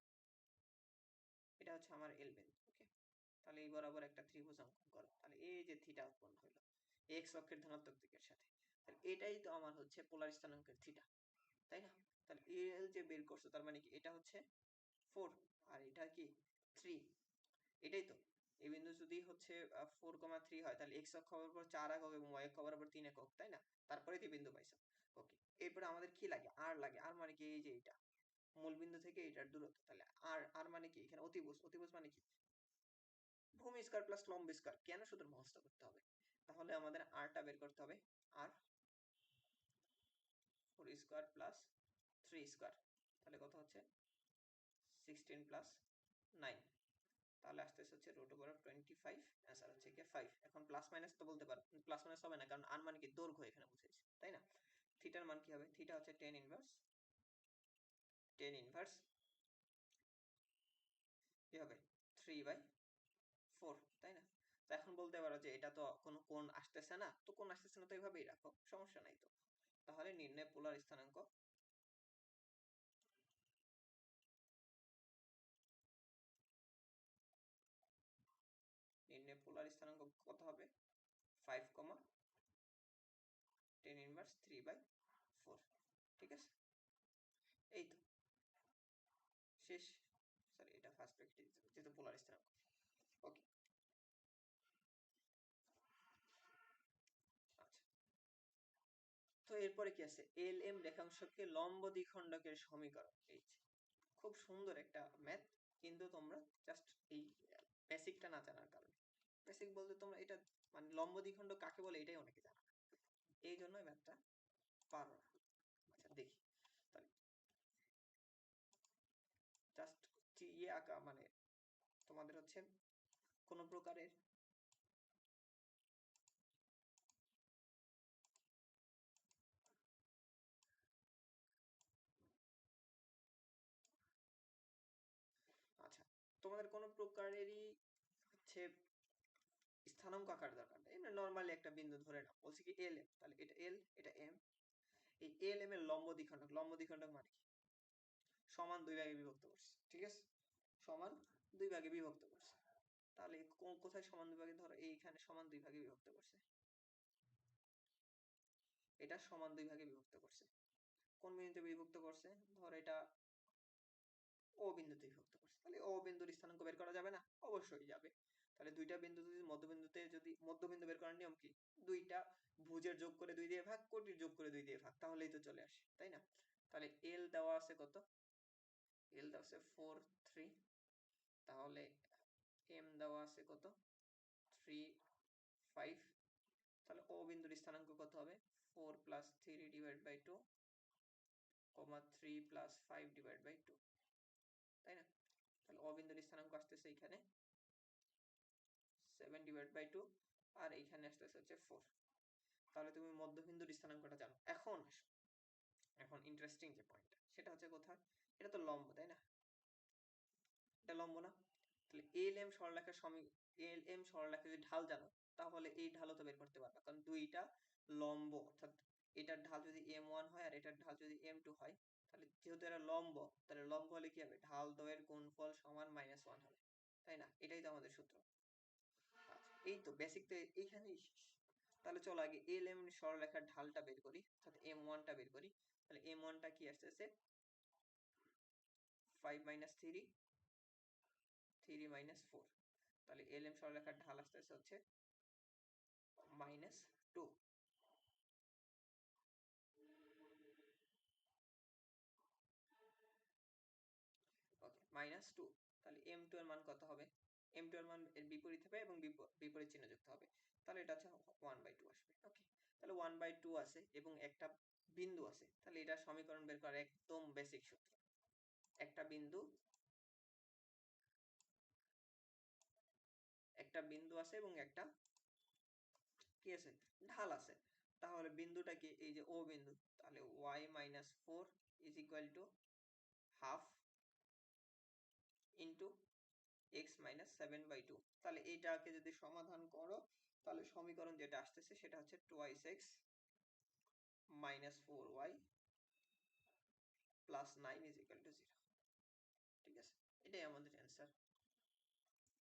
এটা হচ্ছে আমার এল বিন্দু। ওকে, তাহলে এই বরাবর একটা ত্রিভুজ অঙ্কন করো। তাহলে এই যে থিটা উৎপন্ন হইলো, এক্স অক্ষের ধনাত্মক দিকের সাথে। তাহলে এটাই তো আমার হচ্ছে পোলার স্থানাঙ্কের থিটা, তাই না? তাহলে এল যে বের করছো তার মানে কি এটা হচ্ছে 4 আর এটা কি 3, এটাই তো। এই বিন্দু যদি হচ্ছে 4,3 হয় তাহলে এক্স অক্ষ বরাবর 4 একক এবং ওয়াই অক্ষ বরাবর 3 একক, তাই না? তারপরে তুই বিন্দু পাইছো। ওকে, এরপরে আমাদের কি লাগে? আর লাগে। আর মানে কি? এই যে এটা মূল বিন্দু থেকে এটার দূরত্ব। তাহলে আর আর মানে কি? এখানে অতিভুজ। অতিভুজ মানে কি? ভূমি স্কয়ার প্লাস লম্ব স্কয়ার। কেন শুধু মহস্ত করতে হবে? তাহলে আমাদের আরটা বের করতে হবে। আর 4 স্কয়ার প্লাস 3 স্কয়ার, তাহলে কত হচ্ছে 16 প্লাস 9, তাহলে আসতেছে হচ্ছে রুট ওভার অফ 25, অ্যান্সার হচ্ছে কি 5। এখন প্লাস মাইনাস তো বলতে পারো, প্লাস মাইনাস হবে না কারণ আর মানে কি দৈর্ঘ্য এখানে বুঝাইছে, তাই না? থিটার মান কি হবে? থিটা হচ্ছে tan ইনভার্স কি হবে 3/4, তাই না? তো এখন বলতে পারো যে এটা তো কোনো কোণ আসতেছে না, তো কোণ আসতেছে না তো এইভাবেই রাখো, সমস্যা নাই তো। তাহলে নির্ণয় পোলার স্থানাঙ্ক, নির্ণয় পোলার স্থানাঙ্ক কত হবে? 5, tan ইনভার্স 3/4, ঠিক আছে? এই তো শেষ। সরি, এটা ফার্স্ট প্র্যাকটিস যেহেতু পোলার স্থানাঙ্ক। ওকে, আচ্ছা। তো এরপরে কি আছে? এল এম রেখাংশকে লম্ব দ্বিখণ্ডকের সমীকরণ। এই যে খুব সুন্দর একটা ম্যাথ, কিন্তু তোমরা জাস্ট এই বেসিকটা না জানার কারণে, বেসিক বলতে তোমরা এটা মানে লম্ব দ্বিখণ্ডক কাকে বলে এটাই অনেকে জানা না, এই জন্য ম্যাথটা পারো না। আচ্ছা দেখি তাহলে, জাস্ট ইয়ে আঁকা মানে তোমাদের হচ্ছে কোন প্রকারের আচ্ছা তোমাদের কোন প্রকারেরই হচ্ছে স্থানাঙ্ক আকার দরকার নেই, এমনি নরমালি একটা বিন্দু ধরে নাও, বলছি কি এল এম, তাহলে এটা এল এটা এম। এই এল এম এর লম্ব দ্বিখণ্ডক, লম্ব দ্বিখণ্ডক মানে কি? সমান দুই ভাগে বিভক্ত করছে, ঠিক আছে? সমান দুই ভাগে বিভক্ত করছে। তাহলে কোথায় সমান দুই ভাগে? ধরো এইখানে সমান দুই ভাগে বিভক্ত করছে, এটা সমান দুই ভাগে বিভক্ত করছে। কোন বিন্দুতে বিভক্ত করছে? ধর এটা ও বিন্দুতে বিভক্ত করছে, তাহলে ও বিন্দুর স্থানাঙ্ক বের করা যাবে না? অবশ্যই যাবে। তাহলে দুইটা বিন্দু যদি মধ্যবিন্দুতে, যদি মধ্যবিন্দু বের করার নিয়ম কি? দুইটা ভুজের যোগ করে 2 দিয়ে ভাগ, কোটির যোগ করে 2 দিয়ে ভাগ, তাহলেই তো চলে আসে, তাই না? তাহলে এল দেওয়া আছে কত? এল দেওয়া আছে 4, 3, তাহলে এম দেওয়া আছে কত? 3, 5, তাহলে ও বিন্দুর স্থানাঙ্ক কত হবে? 4 plus 3 divide by 2, 3 plus 5 divide by 2, তাই না? তাহলে ও বিন্দুর স্থানাঙ্ক আসতেছে এখানে 7 ডিভাইড বাই 2, আর এইখানে আসতেছে হচ্ছে 4। তাহলে তুমি মধ্যবিন্দুর স্থানাঙ্কটা জানো। এখন আসো, এখন ইন্টারেস্টিং যে পয়েন্টটা সেটা হচ্ছে কোথায়? এটা তো লম্ব, তাই না? এটা লম্ব না? তাহলে এল এম সরলরেখার এল এম সরলরেখার যদি ঢাল জানো তাহলে এই ঢালও তো বের করতে পারবে, কারণ দুইটা লম্ব, অর্থাৎ এটার ঢাল যদি m1 হয় আর এটার ঢাল যদি m2 হয়, তাহলে যেহেতু এরা লম্ব, তাহলে লম্ব হলে কি হবে? ঢাল দ্বয়ের গুণফল সমান -1 হবে, তাই না? এটাই তো আমাদের সূত্র। আচ্ছা, এই তো বেসিক তো এইখানেই শেষ। তাহলে চলো আগে এল এম সরলরেখার ঢালটা বের করি, অর্থাৎ m1 টা বের করি। তাহলে m1 টা কি আসতেছে? 5 - 3, 3 - 4, তাহলে এল এম সরলরেখার ঢাল আসতেছে হচ্ছে -2। ওকে, -2। তাহলে m2 এর মান কত হবে? m2 এর মান এর বিপরীত হবে এবং বিপরীত চিহ্ন যুক্ত হবে, তাহলে এটা হচ্ছে 1/2 আসবে। ওকে, তাহলে 1/2 আছে এবং একটা বিন্দু আছে, তাহলে এটা সমীকরণ বের করার একদম বেসিক সূত্র। একটা বিন্দু, একটা বিন্দু আছে এবং একটা কি আছে? ঢাল আছে। তাহলে বিন্দুটা কি? এই যে ও বিন্দু, তাহলে y - 4 is equal to half into x - 7/2। তাহলে এইটাকে যদি সমাধান করো তাহলে সমীকরণ যেটা আসতেছে সেটা হচ্ছে 2x - 4y + 9 = 0, ঠিক আছে? এটাই আমাদের অ্যান্সার।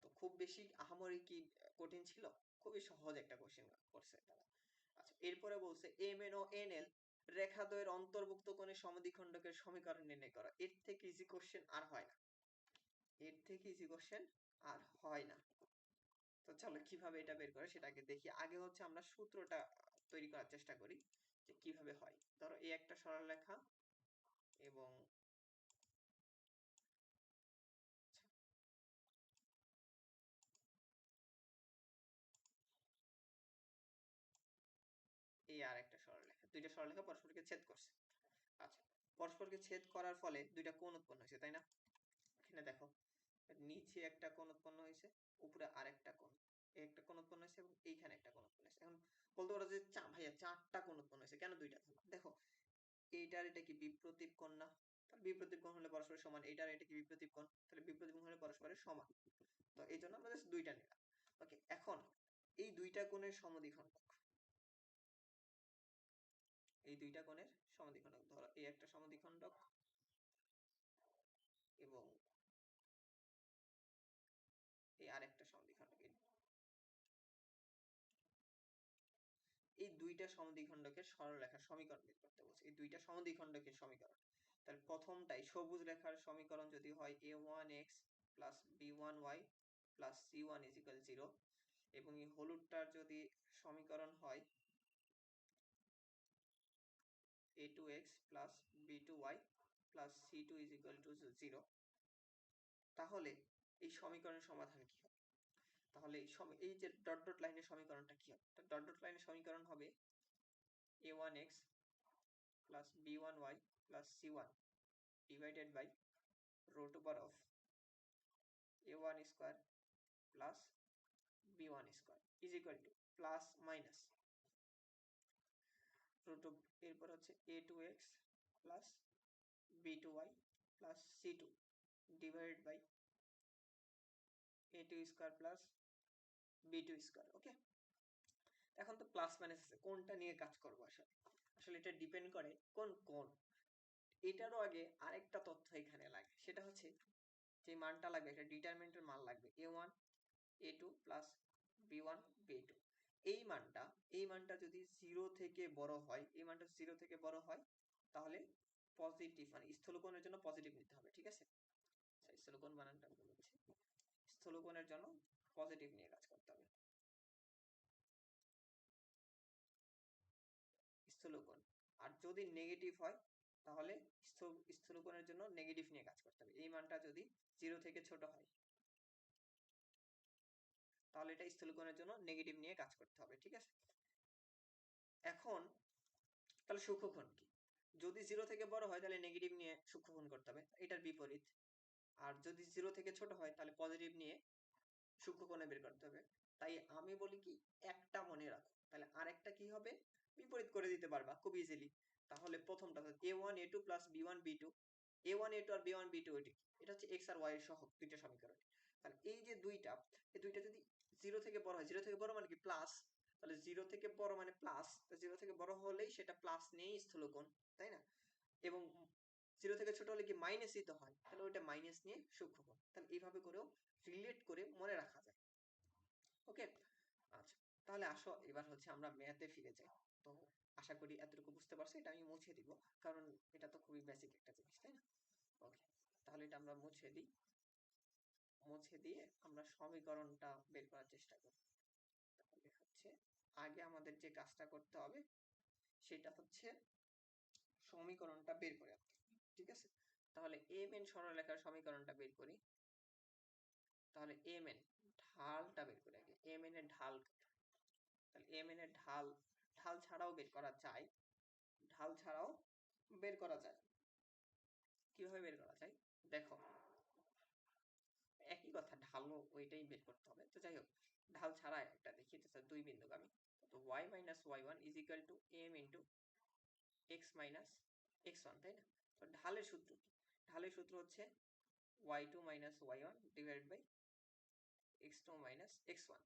তো খুব বেশি আহামরি কি কঠিন ছিল? খুবই সহজ একটা কোশ্চেন করছে তারা। আচ্ছা, এরপরে বলছে MN ও NL রেখাদ্বয়ের অন্তর্ভুক্ত কোণের সমদ্বিখণ্ডকের সমীকরণ নির্ণয় করা। এর থেকে ইজি কোশ্চেন আর হয় না। এর থেকে ইজি কোশ্চেন আর হয় না। তো চলো কিভাবে এটা বের করে সেটা আগে দেখি। আগে হচ্ছে আমরা সূত্রটা তৈরি করার চেষ্টা করি যে কিভাবে হয়। ধরো এই একটা সরলরেখা এবং এই আর একটা সরলরেখা, দুইটা সরলরেখা পরস্পরকে ছেদ করছে। আচ্ছা, পরস্পরকে ছেদ করার ফলে দুইটা কোণ উৎপন্ন হয়েছে, তাই না? এখানে দেখো, নিচে একটা কোণ উৎপন্ন হয়েছে, উপরে আরেকটা কোণ, এই একটা কোণ উৎপন্ন হয়েছে এবং এইখানে একটা কোণ উৎপন্ন হয়েছে। এখন বলতে পারো যে ভাইয়া চারটা কোণ উৎপন্ন হয়েছে, কেন দুইটা ধরলাম? দেখো, এইটার এটা কি বিপ্রতীপ কোণ না? তাহলে বিপ্রতীপ কোণ হলে পরস্পরের সমান, এইটার এটা কি বিপ্রতীপ কোণ, তাহলে বিপ্রতীপ কোণ হলে পরস্পরের সমান। তো এই জন্য আমরা জাস্ট দুইটা নিলাম। ওকে, এখন এই দুইটা কোণের সমদ্বিখণ্ডক, এই দুইটা কোণের সমদ্বিখণ্ডক ধরো এই একটা সমদ্বিখণ্ডক এবং এই আরেকটা সমদ্বিখণ্ডক। এই দুইটা সমদ্বিখণ্ডকের সরলরেখার সমীকরণ বের করতে বলছে, এই দুইটা সমদ্বিখণ্ডকের সমীকরণ। তাহলে প্রথমটাই সবুজ রেখার সমীকরণ যদি হয় a1x plus b1y plus c1 is equal 0, এবং এই হলুদটার যদি সমীকরণ হয় a2x plus b2y plus c2 is equal to 0, তাহলে এই সমীকরণের সমাধান কি হবে? তাহলে এই যে ডট ডট লাইনের সমীকরণটা কি হবে? ডট ডট লাইনের সমীকরণ হবে a1x plus b1y plus c1 divided by root over of a1 square plus b1 square is equal to plus minus root of এরপর হচ্ছে a2x plus b2y plus c2 divided by a2 square plus b2 square. ওকে, এখন তো plus minus আছে, কোনটা নিয়ে কাজ করব? আসলে আসলে এটা ডিপেন্ড করে কোন কোন। এটারও আগে আরেকটা তথ্য এখানে লাগে, সেটা হচ্ছে যে মানটা লাগবে, একটা ডিটারমিনেন্টের মান লাগবে a1 a2 plus b1 b2। এই মানটা যদি 0 থেকে বড় হয়, এই মানটা 0 থেকে বড় হয়, তাহলে পজিটিভ, মানে স্থূলকোণের জন্য পজিটিভ নিতে হবে, ঠিক আছে? স্থূলকোণ বানানটা ভুল হচ্ছে, স্থূলকোণের জন্য পজিটিভ নিয়ে কাজ করতে হবে। স্থূলকোণ। আর যদি নেগেটিভ হয় তাহলে স্থূলকোণের জন্য নেগেটিভ নিয়ে কাজ করতে হবে। এই মানটা যদি 0 থেকে ছোট হয় তাহলে এটা স্থূলকোণের জন্য নেগেটিভ নিয়ে কাজ করতে হবে, ঠিক আছে? এখন তাহলে সূক্ষ্মকোণ কি? যদি 0 থেকে বড় হয় তাহলে নেগেটিভ নিয়ে সূক্ষ্মকোণ করতে হবে, এটার বিপরীত। আর যদি 0 থেকে ছোট হয় তাহলে পজিটিভ নিয়ে সূক্ষ্মকোণে বের করতে হবে। তাই আমি বলি কি, একটা মনে রাখো, তাহলে আরেকটা কি হবে, বিপরীত করে দিতে পারবা খুব ইজিলি। তাহলে প্রথমটা a1 a2 plus b1 b2, a1 a2 আর b1 b2 এটা হচ্ছে x আর y এর সহগ, দুইটা সমীকরণ। তাহলে এই যে দুইটা, এই দুইটা যদি 0 থেকে বড় হয়, 0 থেকে বড় মানে কি প্লাস, তাহলে 0 থেকে বড় মানে প্লাস, তো 0 থেকে বড় হলেই সেটা প্লাস নিয়েই স্থূলকোণ, তাই না? এবং 0 থেকে ছোট হলে কি মাইনাসই তো হয়, তাহলে ওইটা মাইনাস নিয়ে সূক্ষ্মকোণ। তাহলে এইভাবে করেও রিলেট করে মনে রাখা যায়। ওকে, আচ্ছা, তাহলে আসো এবার হচ্ছে আমরা ম্যাথে ফিরে যাই। তো আশা করি এতটুকু বুঝতে পারছো, এটা আমি মুছে দিব, কারণ এটা তো খুবই বেসিক একটা জিনিস, তাই না? ওকে, তাহলে এটা আমরা মুছে দিই, মুছে দিয়ে আমরা সমীকরণটা বের করার চেষ্টা করি। তাহলে হচ্ছে আগে আমাদের যে কাজটা করতে হবে সেটা হচ্ছে সমীকরণটা বের করে আনতে হবে, ঠিক আছে? তাহলে এম এন সরলরেখার সমীকরণটা বের করি। তাহলে এম এন ঢালটা বের করি আগে, এম এন এর ঢাল। তাহলে এম এন এর ঢাল, ঢাল ছাড়াও বের করা যায়, ঢাল ছাড়াও বের করা যায়। কিভাবে বের করা যায় দেখো, একই কথা, ঢালও ওইটাই বের করতে হবে। তো যাই হোক, ঢাল ছাড়া একটা দেখি, তো দুই বিন্দুগামী, তো y minus y1 is equal two m into x minus x1, তাই না? তো ঢালের সূত্র কি? ঢালের সূত্র হচ্ছে y2 minus y1 divided by x2 minus x1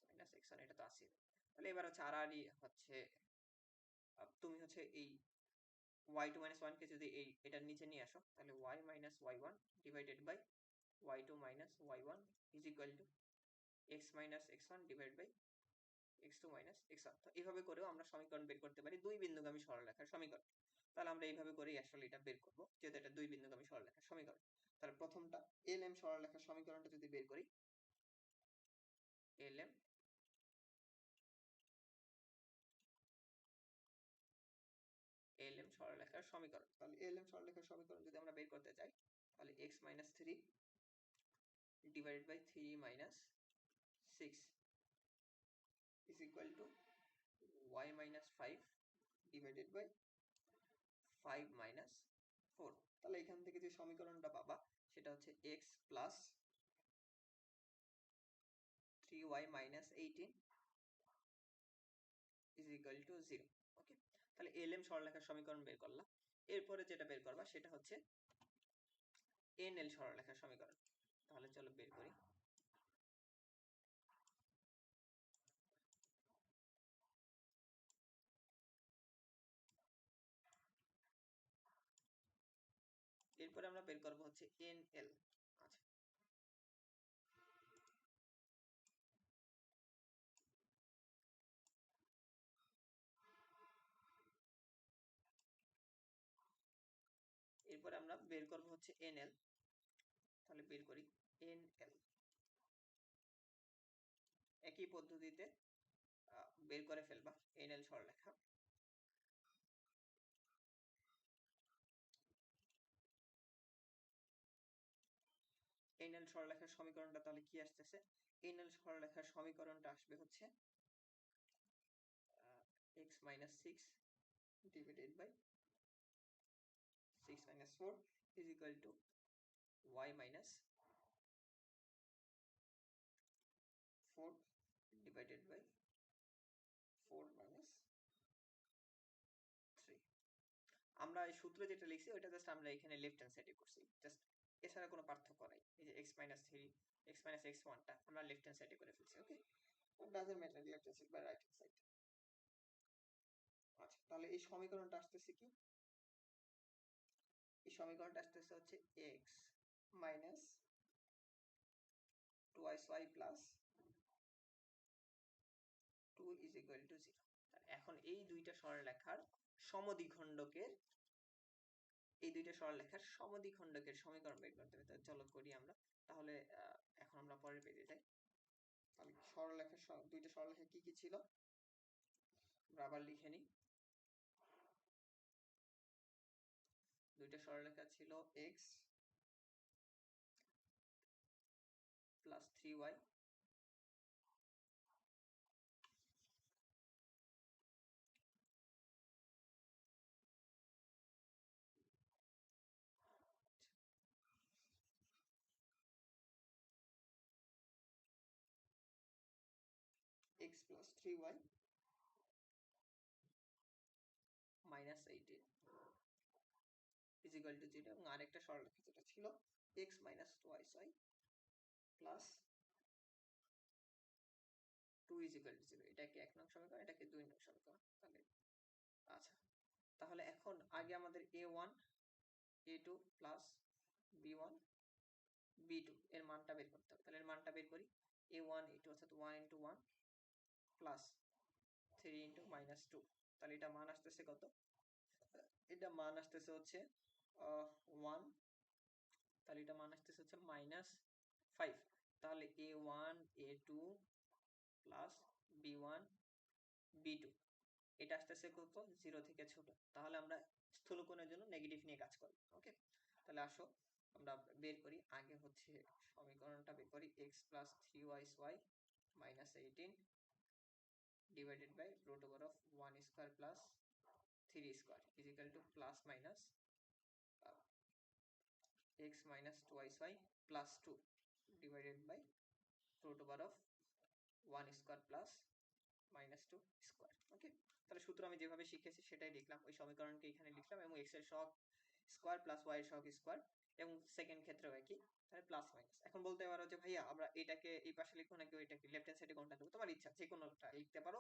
x minus x1, এটা তো আছে। তাহলে এবার হচ্ছে আড়াআড়ি হচ্ছে, তুমি হচ্ছে এই y2 মাইনাস 1 কে যদি এটার নিচে নিয়ে আসো, তাহলে y minus y1 divided by y2 minus y1 is equal to x minus x1 divided by x2 minus x1। তো এইভাবে করেও আমরা সমীকরণ বের করতে পারি দুই বিন্দুগামী সরলরেখার সমীকরণ। তাহলে আমরা এইভাবে করেই আসলে এটা বের করব, যেহেতু এটা দুই বিন্দুগামী সরলরেখার সমীকরণ। তাহলে প্রথমটা LM সরলরেখার সমীকরণটা যদি বের করি, LM সরলরেখার সমীকরণ, তাহলে LM সরলরেখার সমীকরণ যদি আমরা বের করতে চাই, তাহলে x minus 3 divided by 3 minus 6 is equal to y minus 5 divided by 5 minus 4। তাহলে এখান থেকে যে সমীকরণটা পাবা সেটা হচ্ছে x plus 3y minus 18 is equal to 0। ওকে, তাহলে LM সরলরেখার সমীকরণ বের করলাম। এরপরে যেটা বের করবা সেটা হচ্ছে NL সরলরেখার সমীকরণ। তাহলে চলো বের করি। এরপরে আমরা বের করব হচ্ছে NL। আচ্ছা, এরপরে আমরা বের করব হচ্ছে NL। তাহলে বের করি NL। একই পদ্ধতিতে বের করে ফেলবা NL সরলরেখা। NL সরলরেখার সমীকরণটা তাহলে কি আসতেছে? NL সরলরেখার সমীকরণটা আসবে হচ্ছে x minus 6 divided by 6 minus 4 is equal to y minus 4 divided by 4 minus 3। আমরা এই সূত্রে যেটা লিখছি ওইটা জাস্ট আমরা এখানে লেফট হ্যান্ড সাইডে করছি, জাস্ট এছাড়া কোনো পার্থক্য নাই। এই যে x minus 3 x minus x1 টা আমরা লেফট হ্যান্ড সাইডে করে ফেলছি। Okay, doesn't matter left hand side বা রাইট হ্যান্ড সাইড। আচ্ছা, তাহলে এই সমীকরণটা আসতেছে কি? এই সমীকরণটা আসতেছে হচ্ছে x minus 2y plus 2 is equal to 0। এখন এই দুইটা সরলরেখার সমদ্বিখণ্ডকের সমীকরণ বের করতে হবে। চলো করি আমরা। তাহলে এখন আমরা পরের পেজে যাই। তাহলে দুইটা সরলরেখা কি কি ছিল আমরা আবার লিখে নিই। দুইটা সরলরেখা ছিল x plus 3y x plus 3y minus 18 is equal to 0। এবং আরেকটা সরলরেখা যেটা ছিল x minus 2y plus 2 is equal to 0। এটাকে 1 নং সমীকরণ, এটাকে 2 নং সমীকরণ। তাহলে আচ্ছা, তাহলে এখন আগে আমাদের a1 a2 plus b1 b2 এর মানটা বের করতে হবে। তাহলে এর মানটা বের করি। a1 a2 অর্থাৎ 1 into 1 plus 3 into minus 2। তাহলে এটা মান আসতেছে কত? এটা মান আসতেছে হচ্ছে 1। তাহলে এটা মান আসতেছে হচ্ছে -5। তাহলে a1 a2 plus b1 b2 এটা আসতেছে কত? 0 থেকে ছোট। তাহলে আমরা স্থূলকোণের জন্য নেগেটিভ নিয়ে কাজ করব। ওকে, তাহলে আসো আমরা বের করি। আগে হচ্ছে সমীকরণটা বের করি। x plus 3y minus 18 divided by root over of 1 square plus 3 square is equal to plus minus x minus 2y plus 2 divided by root over of 1 square plus minus 2 square। ওকে, তাহলে সূত্র আমি যেভাবে শিখেছি সেটাই লিখলাম, ওই সমীকরণকে এখানে লিখলাম এবং x এর সহগ স্কয়ার প্লাস y এর সহগ স্কয়ার, এবং সেকেন্ড ক্ষেত্রেও একই। তাহলে প্লাস মাইনাস। এখন বলতে পারো যে ভাইয়া আমরা এটাকে এই পাশে লিখবো নাকি ওইটাকে লেফট হ্যান্ড সাইডে কোনটা দেবো? তোমার ইচ্ছা, যে কোনোটা লিখতে পারো,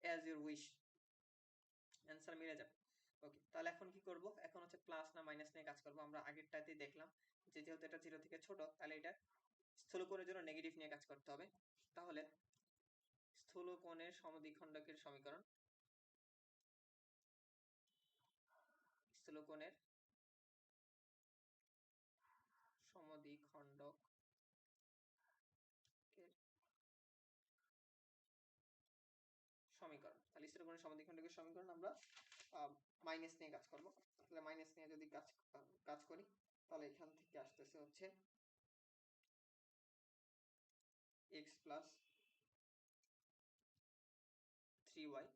অ্যাজ ইউর উইশ, অ্যান্সার মিলে যাবে। ওকে, তাহলে এখন কি করব? এখন হচ্ছে প্লাস না মাইনাস নিয়ে কাজ করব। আমরা আগেরটাতেই দেখলাম যে যেহেতু এটা 0 থেকে ছোট, তাহলে এটা স্থূলকোণের জন্য নেগেটিভ নিয়ে কাজ করতে হবে। তাহলে স্থূলকোণের সমদ্বিখণ্ডকের সমীকরণ, স্থূলকোণের সমদ্বিখণ্ডকের সমীকরণ, তাহলে স্থূলকোণের সমদ্বিখণ্ডকের সমীকরণ আমরা মাইনাস নিয়ে কাজ করব। তাহলে মাইনাস নিয়ে যদি কাজ করি, তাহলে এখান থেকে আসতেছে হচ্ছে x plus 3y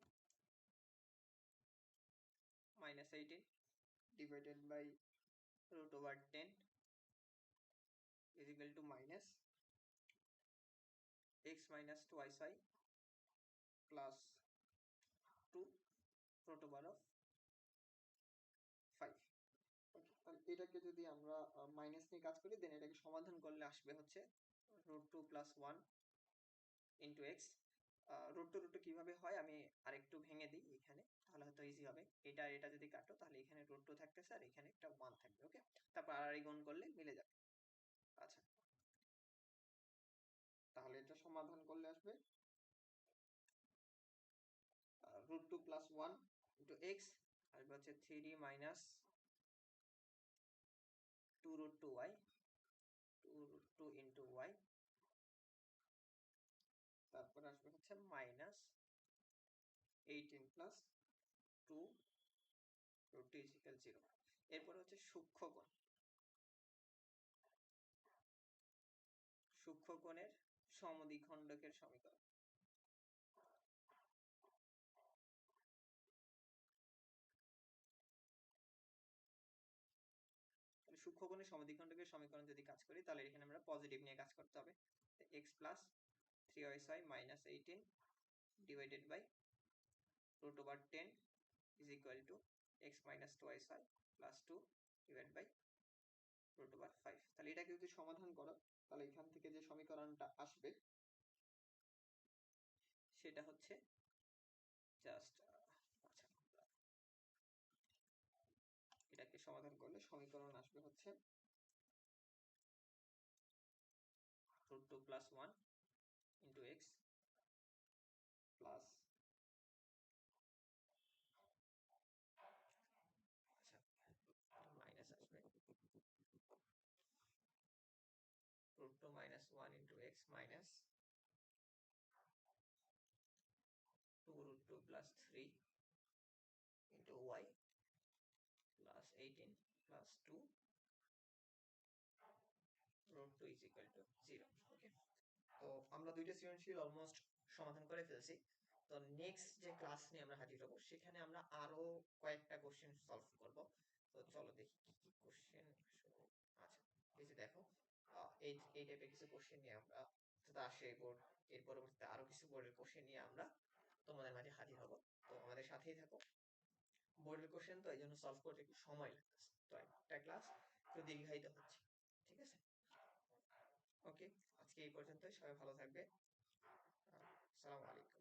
minus 18 divided by root over 10 is equal to minus x minus twice y plus 2 root over of 5. ওকে, তাহলে এটাকে যদি আমরা মাইনাস নিয়ে কাজ করি, দেন এটাকে সমাধান করলে আসবে হচ্ছে √2 plus 1 into x। √2 কিভাবে হয় আমি আরেকটু ভেঙে দিই এখানে, তাহলে হয়তো ইজি হবে। এটা এটা যদি কাটো, তাহলে এখানে √2 থাকতেছে আর এখানে একটা 1 থাকবে। ওকে, তারপর আর গুণ করলে মিলে যাবে। আচ্ছা, তাহলে এটা সমাধান করলে আসবে √2 plus 1 into x, আসবে হচ্ছে 3 minus 2 √2 y, 2 √2 into y, তারপর আসবে হচ্ছে মাইনাস 18 plus 2 √2 is equal 0। এরপর হচ্ছে সূক্ষ্মকোণের সমদ্বিখণ্ডকের সমীকরণ। সূক্ষ্মকোণের সমদ্বিখণ্ডকের সমীকরণ যদি কাজ করি, তাহলে এখানে আমরা পজিটিভ নিয়ে কাজ করতে হবে। x plus 3y minus 18 divided by root over 10 is equal to x minus 2y plus 2 divided by root over 5। তাহলে এটাকে যদি সমাধান করো, তাহলে এখান থেকে যে সমীকরণটা আসবে সেটা হচ্ছে জাস্ট, আচ্ছা, এটাকে সমাধান করলে সমীকরণ আসবে হচ্ছে √2 plus 1 into x plus, আচ্ছা, মাইনাস আসবে √2 minus 1 into x minus 2 √2 plus 3 into y plus 18 plus 2 √2 is equal to 0। ওকে, তো আমরা দুইটা সৃজনশীল অলমোস্ট সমাধান করে ফেলছি। তো নেক্সট যে ক্লাস নিয়ে আমরা হাজির হব, সেখানে আমরা আরো কয়েকটা কোশ্চেন সলভ করব। তো চলো দেখি কি কি কোশ্চেন। আচ্ছা, এই যে দেখো, এই টাইপের কিছু কোশ্চেন নিয়ে আমরা, আসে বোর্ড, এর পরবর্তীতে আরো কিছু বোর্ডের কোশ্চেন নিয়ে আমরা তোমাদের মাঝে হাজির হব। তো আমাদের সাথেই থাকো। বোর্ডের কোশ্চেন তো এই জন্য সলভ করতে একটু সময় লাগতেছে, তো একটা ক্লাস একটু দীর্ঘায়িত হচ্ছে। ঠিক আছে, ওকে, আজকে এই পর্যন্তই। সবাই ভালো থাকবে। আসসালামু আলাইকুম।